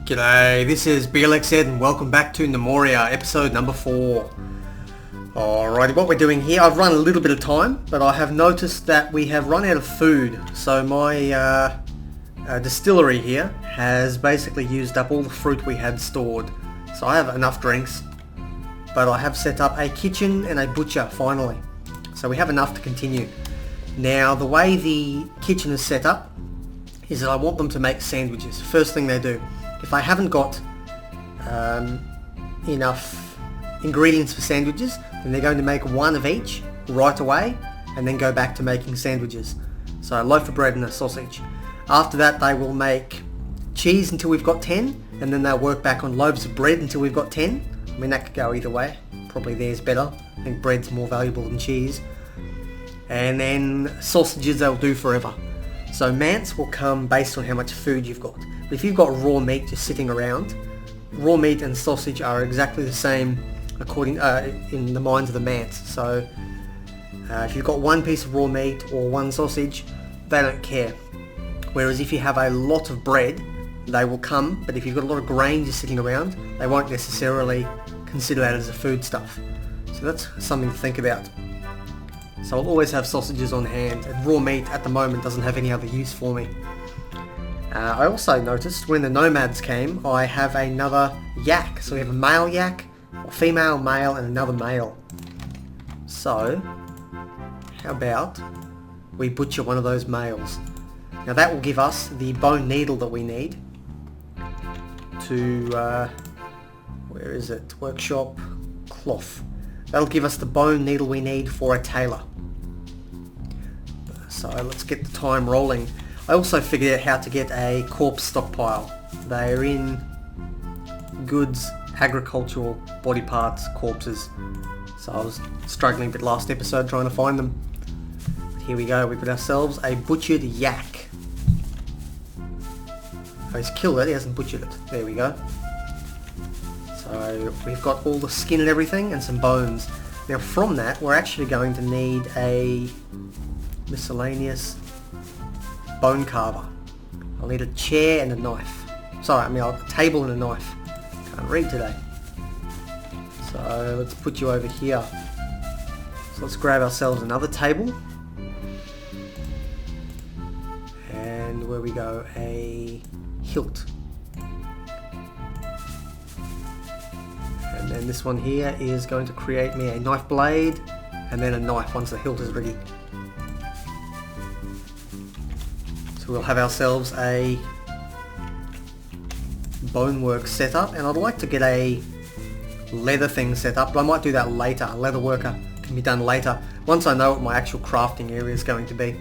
G'day, this is Blxz and welcome back to Gnomoria, episode number 4. Alrighty, what we're doing here, I've run a little bit of time, but I have noticed that we have run out of food. So my distillery here has basically used up all the fruit we had stored. So I have enough drinks, but I have set up a kitchen and a butcher finally. So we have enough to continue. Now the way the kitchen is set up is that I want them to make sandwiches. First thing they do. If I haven't got enough ingredients for sandwiches, then they're going to make one of each right away and then go back to making sandwiches. So a loaf of bread and a sausage. After that they will make cheese until we've got 10, and then they'll work back on loaves of bread until we've got 10. I mean, that could go either way. Probably theirs better. I think bread's more valuable than cheese. And then sausages they'll do forever. So mants will come based on how much food you've got. But if you've got raw meat just sitting around, raw meat and sausage are exactly the same according in the minds of the mants. So if you've got one piece of raw meat or one sausage, they don't care. Whereas if you have a lot of bread, they will come, but if you've got a lot of grain just sitting around, they won't necessarily consider that as a foodstuff. So that's something to think about. So I'll always have sausages on hand, and raw meat at the moment doesn't have any other use for me. I also noticed when the nomads came, I have another yak. So we have a male yak, a female, male, and another male. So how about we butcher one of those males? Now that will give us the bone needle that we need to, where is it? Workshop cloth. That'll give us the bone needle we need for a tailor. So let's get the time rolling. I also figured out how to get a corpse stockpile. They're in goods, agricultural, body parts, corpses. So I was struggling a bit last episode trying to find them. But here we go, we've got ourselves a butchered yak. Oh, he's killed it, he hasn't butchered it. There we go. So we've got all the skin and everything and some bones. Now from that we're actually going to need a miscellaneous bone carver. I'll need a chair and a knife. Sorry, I mean a table and a knife. Can't read today. So let's put you over here. So let's grab ourselves another table. And where we go, a hilt. And then this one here is going to create me a knife blade and then a knife once the hilt is ready. So we'll have ourselves a bonework set up, and I'd like to get a leather thing set up, but I might do that later. A leather worker can be done later once I know what my actual crafting area is going to be.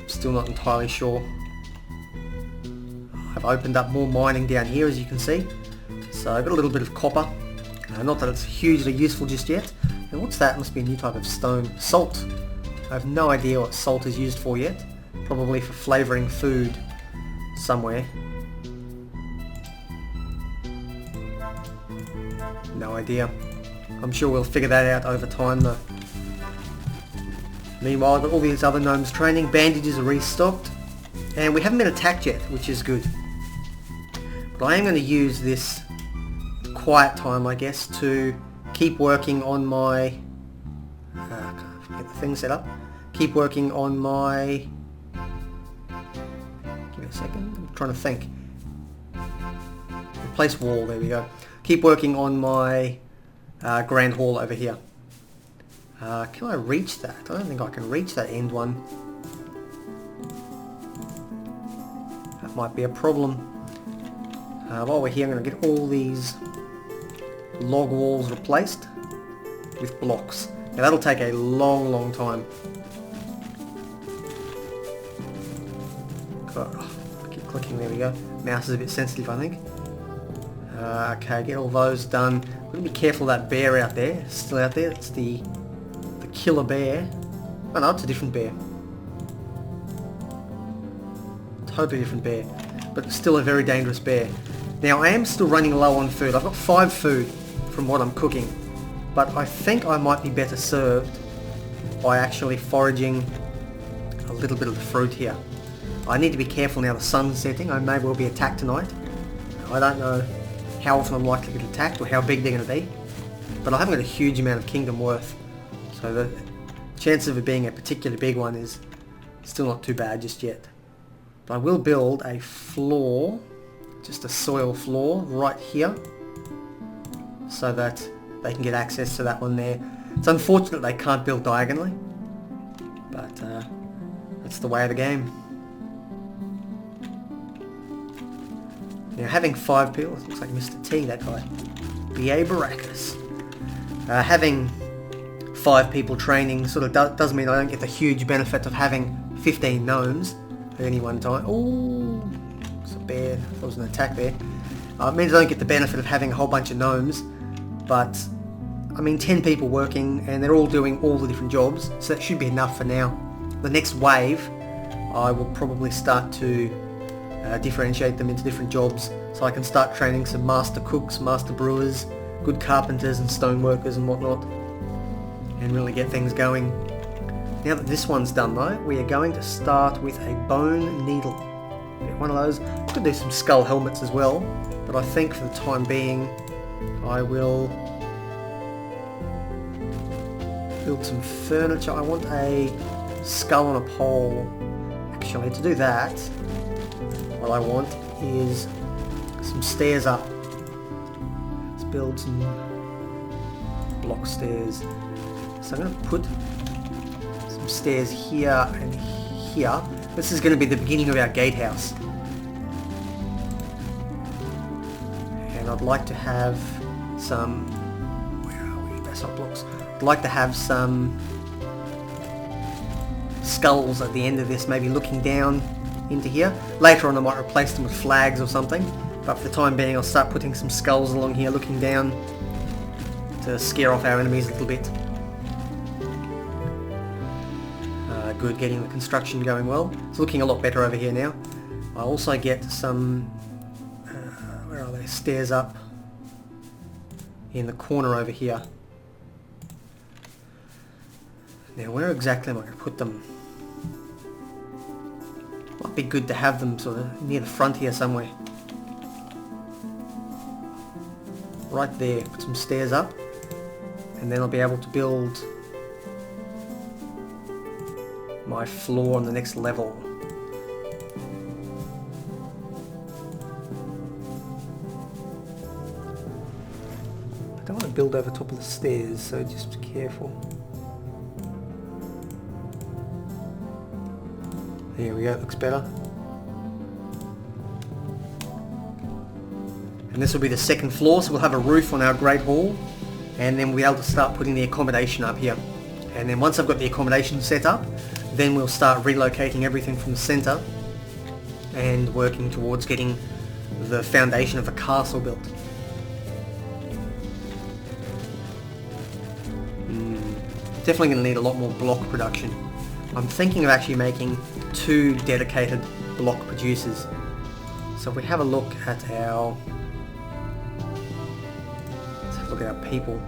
Still not entirely sure. I've opened up more mining down here, as you can see. So I've got a little bit of copper. Not that it's hugely useful just yet. And what's that? Must be a new type of stone. Salt. I have no idea what salt is used for yet. Probably for flavouring food somewhere. No idea. I'm sure we'll figure that out over time though. Meanwhile, I've got all these other gnomes training. Bandages are restocked. And we haven't been attacked yet, which is good. But I am going to use this quiet time, I guess, to keep working on my... get the thing set up. Keep working on my... Give me a second, I'm trying to think. Replace wall, there we go. Keep working on my grand hall over here. Can I reach that? I don't think I can reach that end one. That might be a problem. While we're here, I'm going to get all these log walls replaced with blocks. Now that'll take a long time. Keep clicking, there we go. Mouse is a bit sensitive, I think. Okay, get all those done. I'm going to be careful of that bear out there. Still out there. It's the killer bear. Oh no, it's a different bear. Totally different bear. But still a very dangerous bear. Now I am still running low on food. I've got 5 food from what I'm cooking. But I think I might be better served by actually foraging a little bit of the fruit here. I need to be careful now the sun's setting. I may well be attacked tonight. I don't know how often I'm likely to get attacked or how big they're going to be. But I haven't got a huge amount of kingdom worth. So the chance of it being a particularly big one is still not too bad just yet. But I will build a floor, just a soil floor right here, so that they can get access to that one there. It's unfortunate they can't build diagonally, but that's the way of the game. Now having 5 people, it looks like Mr. T, that guy, B.A. Baracus. Having 5 people training sort of does mean I don't get the huge benefit of having 15 gnomes at any one time. Oh, it's a bear. That was an attack there. It means I don't get the benefit of having a whole bunch of gnomes, but I mean 10 people working and they're all doing all the different jobs, so that should be enough for now. The next wave I will probably start to differentiate them into different jobs, so I can start training some master cooks, master brewers, good carpenters and stoneworkers and whatnot, and really get things going. Now that this one's done though, we are going to start with a bone needle. Get one of those. I could do some skull helmets as well, but I think for the time being I will build some furniture. I want a skull on a pole. Actually, to do that, what I want is some stairs up. Let's build some block stairs. So I'm going to put some stairs here and here. This is going to be the beginning of our gatehouse. And I'd like to have some... Where are we? Basalt blocks. I'd like to have some skulls at the end of this, maybe looking down into here. Later on I might replace them with flags or something, but for the time being I'll start putting some skulls along here looking down to scare off our enemies a little bit. Good, getting the construction going well. It's looking a lot better over here now. I'll also get some, where are they, stairs up in the corner over here. Now where exactly am I going to put them? Might be good to have them sort of near the front here somewhere. Right there, put some stairs up, and then I'll be able to build my floor on the next level. I don't want to build over top of the stairs, so just be careful. There we go, it looks better. And this will be the second floor, so we'll have a roof on our Great Hall, and then we'll be able to start putting the accommodation up here. And then once I've got the accommodation set up, then we'll start relocating everything from the centre and working towards getting the foundation of a castle built. Definitely going to need a lot more block production. I'm thinking of actually making 2 dedicated block producers. So if we have a look at our... Let's have a look at our people.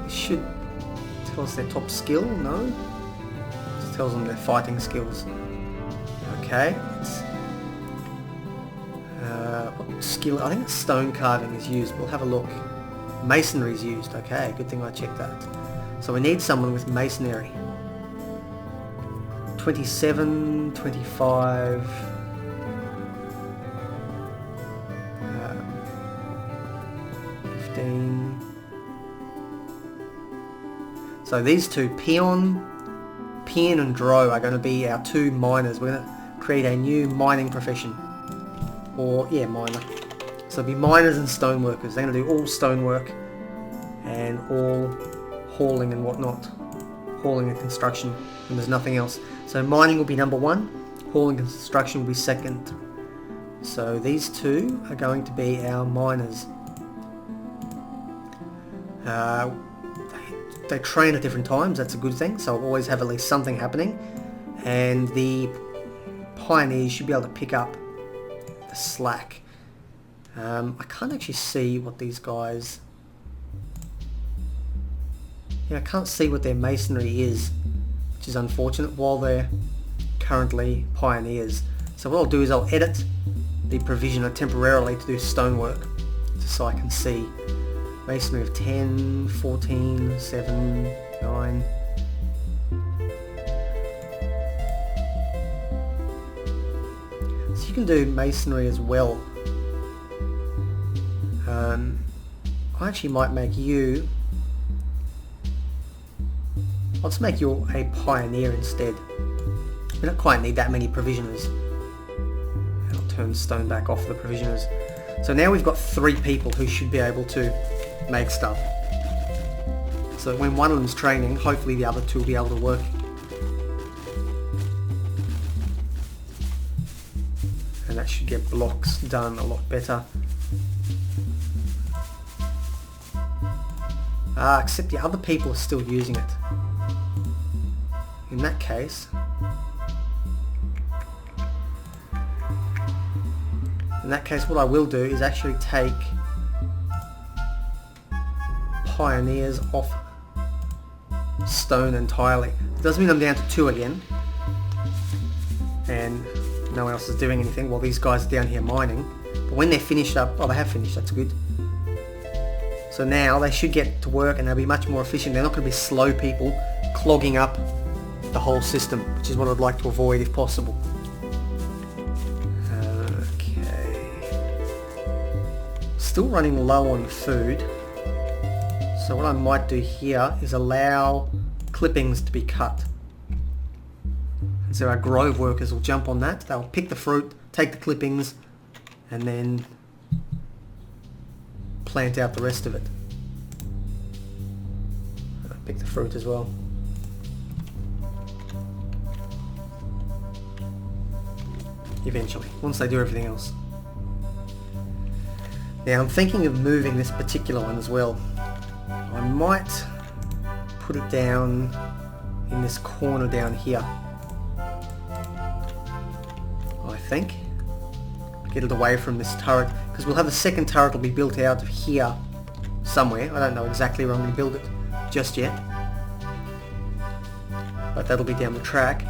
It should tell us their top skill, no? It just tells them their fighting skills. Okay. What skill? I think it's stone carving is used. We'll have a look. Masonry is used. Okay, good thing I checked that. So we need someone with masonry. 27, 25... 15... So these two, Peon and Dro, are going to be our 2 miners. We're going to create a new mining profession. Or, yeah, miner. So it'll be miners and stoneworkers. They're going to do all stonework and all hauling and whatnot. Hauling and construction, and there's nothing else. So mining will be number 1, hauling and construction will be second. So these 2 are going to be our miners. They train at different times, that's a good thing, so I'll always have at least something happening. And the pioneers should be able to pick up the slack. I can't actually see what these guys... Yeah, I can't see what their masonry is, which is unfortunate. While their currently pioneers. So what I'll do is I'll edit the provisioner temporarily to do stonework, just so I can see. Masonry of 10, 14, 7, 9. So you can do masonry as well. I actually might make you... I'll just make you a pioneer instead. We don't quite need that many provisioners. I'll turn stone back off the provisioners. So now we've got 3 people who should be able to make stuff. So when one of them's training, hopefully the other 2 will be able to work. And that should get blocks done a lot better. Except the other people are still using it. In that case, what I will do is actually take pioneers off stone entirely. It does mean I'm down to 2 again, and no one else is doing anything while these guys are down here mining. But when they're finished up, oh, they have finished, that's good. So now they should get to work and they'll be much more efficient. They're not going to be slow people clogging up the whole system, which is what I'd like to avoid if possible. Okay. Still running low on food. So what I might do here is allow clippings to be cut. And so our grove workers will jump on that. They'll pick the fruit, take the clippings, and then plant out the rest of it. Pick the fruit as well. Eventually, once they do everything else. Now I'm thinking of moving this particular one as well. I might put it down in this corner down here. I think. Get it away from this turret, because we'll have a second turret will be built out of here somewhere. I don't know exactly where I'm going to build it just yet, but that'll be down the track.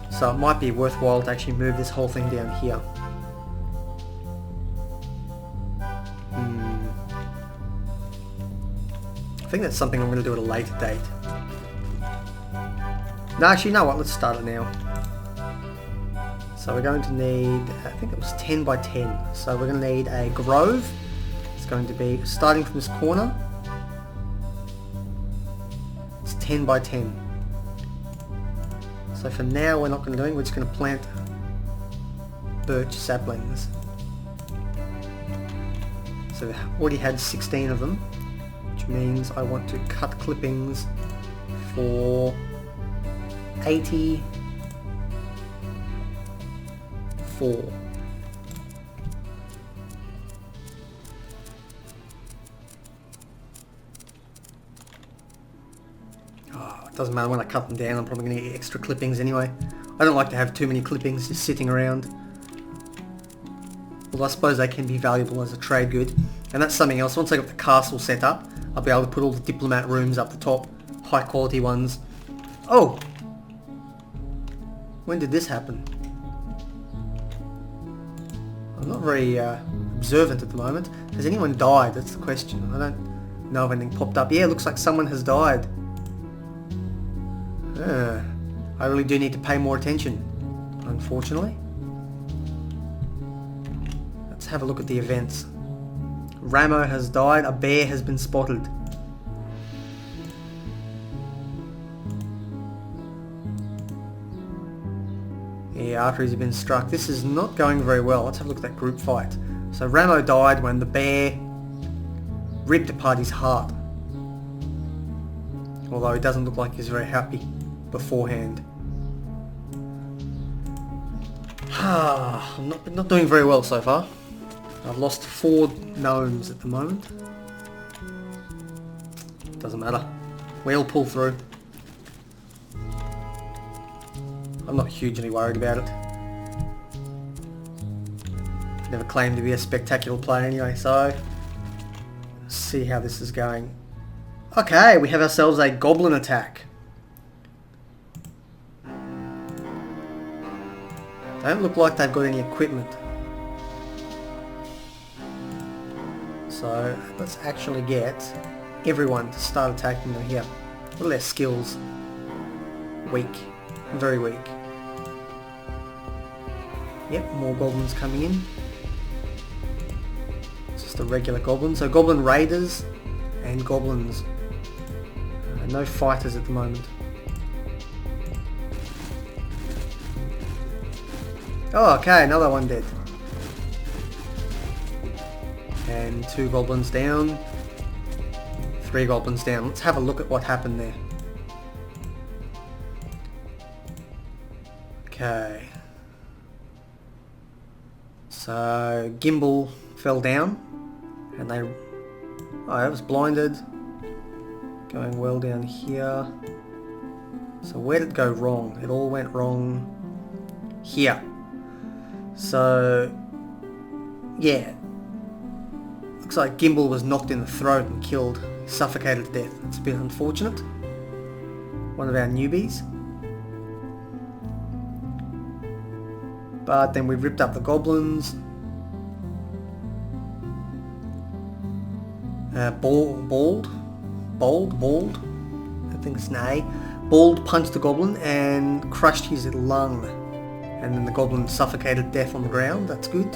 So it might be worthwhile to actually move this whole thing down here. I think that's something I'm going to do at a later date. No, actually, you know what? Let's start it now. So we're going to need, I think it was 10 by 10. So we're going to need a grove. It's going to be starting from this corner. It's 10 by 10. So for now we're not going to do it, we're just going to plant birch saplings. So we already had 16 of them, which means I want to cut clippings for 84. It doesn't matter when I cut them down, I'm probably going to get extra clippings anyway. I don't like to have too many clippings just sitting around. Well, I suppose they can be valuable as a trade good. And that's something else. Once I got the castle set up, I'll be able to put all the diplomat rooms up the top. High quality ones. Oh! When did this happen? I'm not very observant at the moment. Has anyone died? That's the question. I don't know if anything popped up. Yeah, it looks like someone has died. I really do need to pay more attention, unfortunately. Let's have a look at the events. Ramo has died. A bear has been spotted. Yeah, arteries have been struck. This is not going very well. Let's have a look at that group fight. So Ramo died when the bear ripped apart his heart. Although he doesn't look like he's very happy beforehand. I'm not doing very well so far. I've lost 4 gnomes at the moment. Doesn't matter. We'll pull through. I'm not hugely worried about it. Never claimed to be a spectacular player anyway, so let's see how this is going. Okay, we have ourselves a goblin attack. Don't look like they've got any equipment. So let's actually get everyone to start attacking them here. What are their skills? Weak. Very weak. Yep, more goblins coming in. It's just a regular goblin. So goblin raiders and goblins. No fighters at the moment. Oh, okay, another one dead. And 2 goblins down. 3 goblins down. Let's have a look at what happened there. Okay. So Gimbal fell down and they... Oh, I was blinded. Going well down here. So where did it go wrong? It all went wrong here. So yeah. Looks like Gimbal was knocked in the throat and killed. Suffocated to death. It's a bit unfortunate. One of our newbies. But then we ripped up the goblins. Bald, I think it's an A. Bald punched the goblin and crushed his lung. And then the goblin suffocated death on the ground. That's good.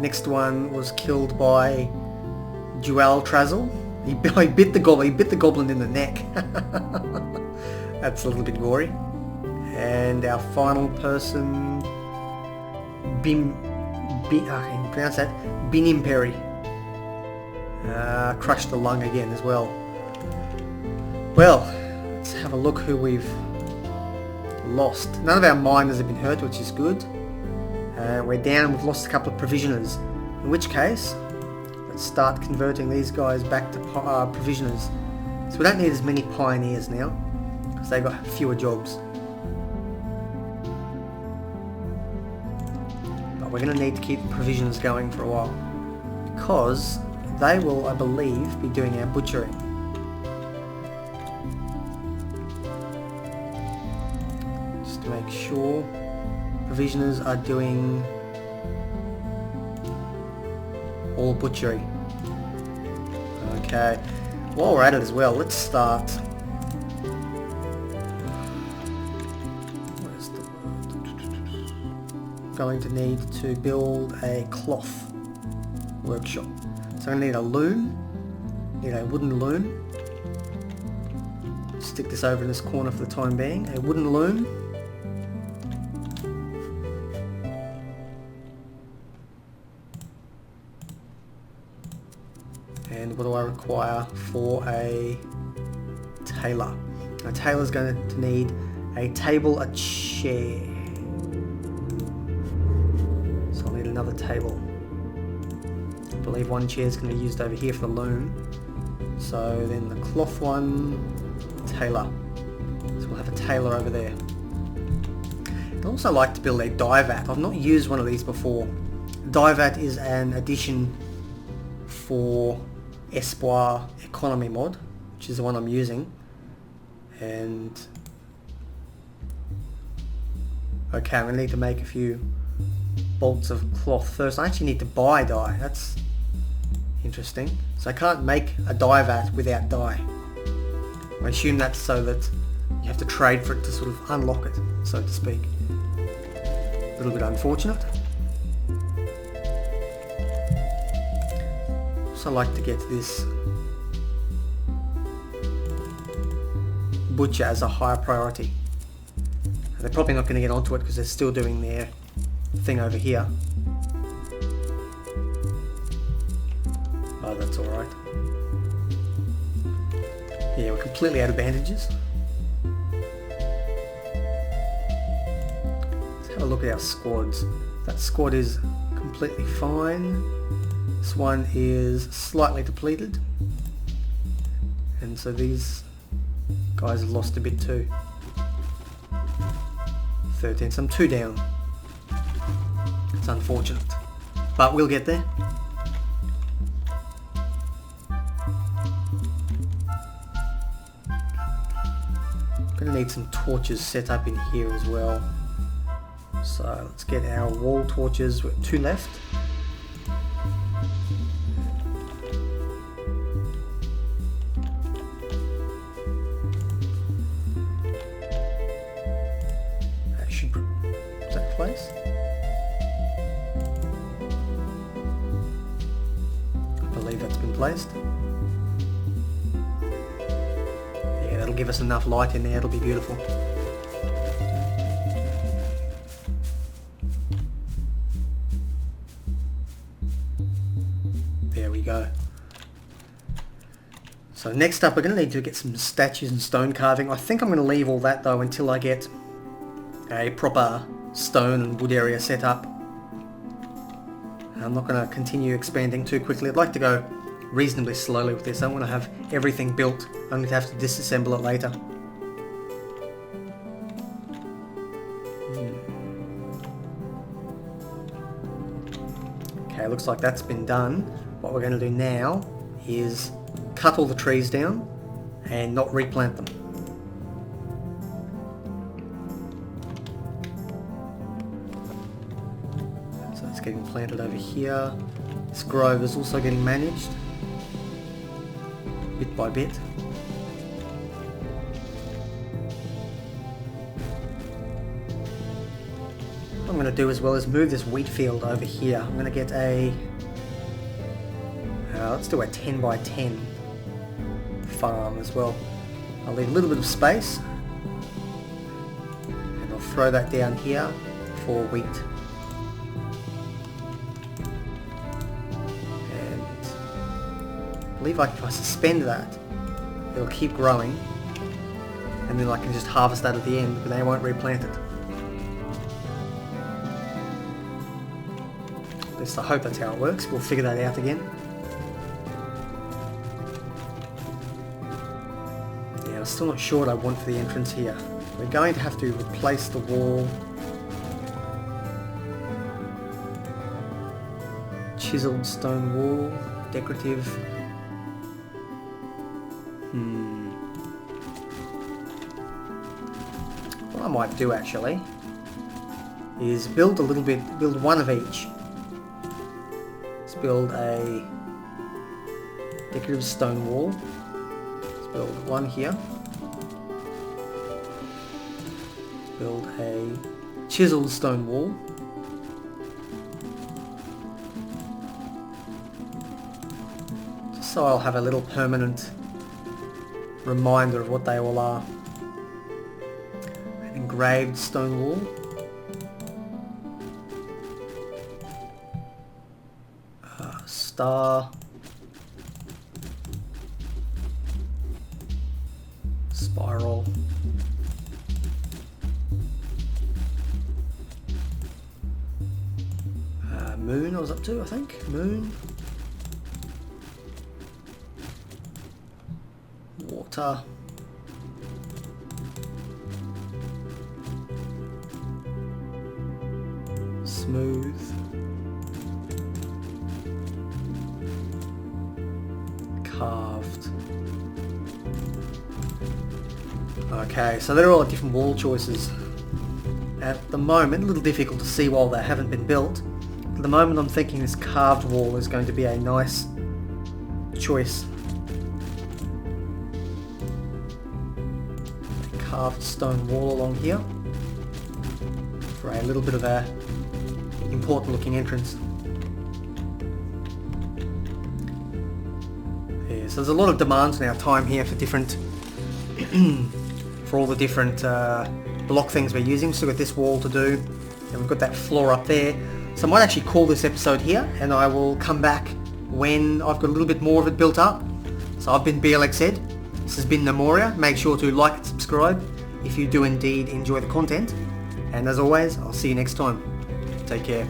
Next one was killed by Dual Trazzle. He bit the goblin in the neck. That's a little bit gory. And our final person, I can pronounce that, Binimperi. Crushed the lung again as well. Well, let's have a look who we've lost. None of our miners have been hurt, which is good. We're down, we've lost a couple of provisioners. In which case, let's start converting these guys back to provisioners. So we don't need as many pioneers now, because they've got fewer jobs. But we're going to need to keep provisioners going for a while, because they will, I believe, be doing our butchering. Just to make sure provisioners are doing all butchery. Okay, while we're at it as well, let's start. Where's the word? Going to need to build a cloth workshop. So I'm going to need a loom, need a wooden loom. Stick this over in this corner for the time being. A wooden loom. And what do I require for a tailor? A tailor's going to need a table, a chair. So I'll need another table. I believe one chair is going to be used over here for the loom. So then the cloth one, tailor. So we'll have a tailor over there. I'd also like to build a dye vat. I've not used one of these before. Dye vat is an addition for Espoir economy mod, which is the one I'm using. And okay, I'm going to need to make a few bolts of cloth first. I actually need to buy dye. That's interesting. So I can't make a dye vat without dye. I assume that's so that you have to trade for it to sort of unlock it, so to speak. A little bit unfortunate. Also like to get this butcher as a higher priority. They're probably not going to get onto it because they're still doing their thing over here. Oh, that's alright. Yeah, we're completely out of bandages. Let's have a look at our squads. That squad is completely fine. This one is slightly depleted. And so these guys have lost a bit too. 13, so I'm 2 down. It's unfortunate, but we'll get there. Gonna need some torches set up in here as well. So let's get our wall torches with 2 left. That should... is that place? I believe that's been placed. Yeah, that'll give us enough light in there, it'll be beautiful. There we go. So next up we're going to need to get some statues and stone carving. I think I'm going to leave all that though until I get a proper stone and wood area set up. I'm not going to continue expanding too quickly. I'd like to go reasonably slowly with this. I want to have everything built. I'm going to have to disassemble it later. Okay, looks like that's been done. What we're going to do now is cut all the trees down and not replant them. So it's getting planted over here. This grove is also getting managed bit by bit. What I'm going to do as well is move this wheat field over here. I'm going to get a let's do a 10 by 10 farm as well. I'll leave a little bit of space and I'll throw that down here for wheat. And I believe if I suspend that, it'll keep growing and then I can just harvest that at the end, but they won't replant it. At least I hope that's how it works. We'll figure that out again. Yeah, I'm still not sure what I want for the entrance here. We're going to have to replace the wall. Chiseled stone wall, decorative. What I might do actually is build one of each. Let's build a decorative stone wall. Let's build one here. Let's build a chiseled stone wall. Just so I'll have a little permanent reminder of what they all are. An engraved stone wall. Star. Spiral. Moon I was up to, I think. Moon. Water. Smooth. Carved. Okay, so they're all different wall choices. At the moment, a little difficult to see while they haven't been built. At the moment I'm thinking this carved wall is going to be a nice choice. A carved stone wall along here for a little bit of a important looking entrance. So there's a lot of demands in our time here for different, for all the different block things we're using. So we've got this wall to do, and we've got that floor up there. So I might actually call this episode here, and I will come back when I've got a little bit more of it built up. So I've been Blxz. This has been Gnomoria. Make sure to like and subscribe if you do indeed enjoy the content. And as always, I'll see you next time. Take care.